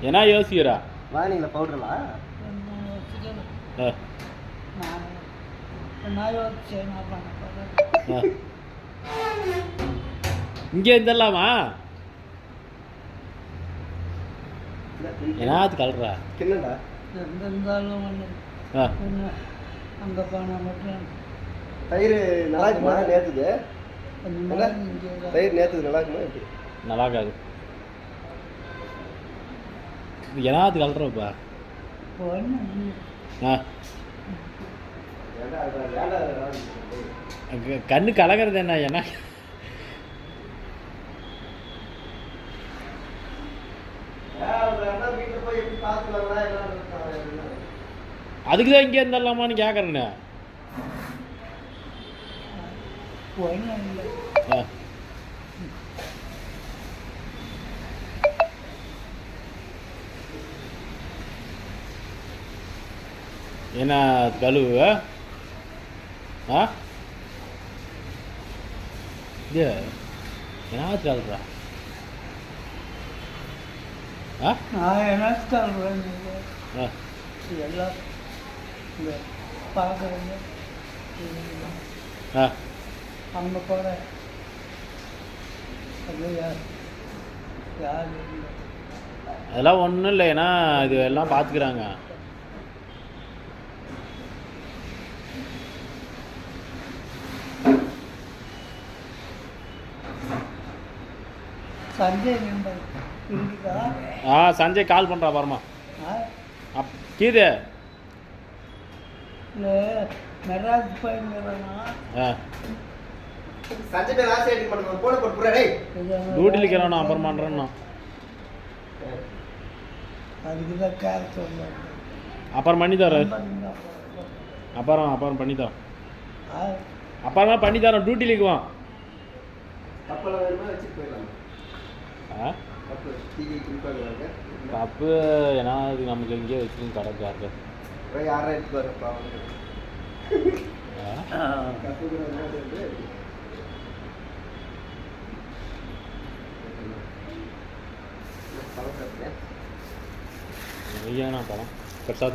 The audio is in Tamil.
என்ன யோசிக்கிறா வாங்கினீங்களா பவுடர்லா? இங்கே இருந்தலாமா? என்னது கலரா என்னடா இருந்தாலும் அங்கே போனால் மட்டும் தயிர் நல்லா இருக்குமா? நேற்றுது தயிர் நேற்றுது நல்லா இருக்குமா? எப்படி நல்லா இருக்காது. என்னது கலரப்பா? கண்ணு கலகிறது என்ன? என்ன அதுக்கு தான் இங்கே இருந்துடலாமான்னு கேட்குறேண்ணே. என்ன கழுவு? இது என்ன கழுறா? என்ன சொல்கிறேன் எல்லாம் பார்க்குறேங்க. அங்கே போகிற யார் அதெல்லாம் ஒன்றும் இல்லை. ஏன்னா இது எல்லாம் பார்த்துக்கிறாங்க. சஞ்சய் நம்பர் இருக்குதா? சஞ்சய் கால் பண்ணுறா பாருமா. கீது இல்லை மெட்ராஸ் போயிருந்தா சஞ்சய் பேர் ஆசை எடுக்க மாட்டேன். போன போட்டு புறா டேய் டியூட்டில இருக்கிறானா அப்புறம் பண்ணுறேன்னா அதுக்கு தான் கேர் சொல்லுவாங்க. அப்புறம் பண்ணி தரேன். அப்புறம் பண்ணி தரேன். அப்புறமா பண்ணி தரேன். டியூட்டில இருக்குவான். கப்பலை வேணுமா வச்சுட்டு போயிடலாம். கப்பு ஏன்னா அது நமக்கு எங்கேயோ வச்சுன்னு கிடக்காரு. யாரும் எடுத்து வரப்பா பழம் பெருசாக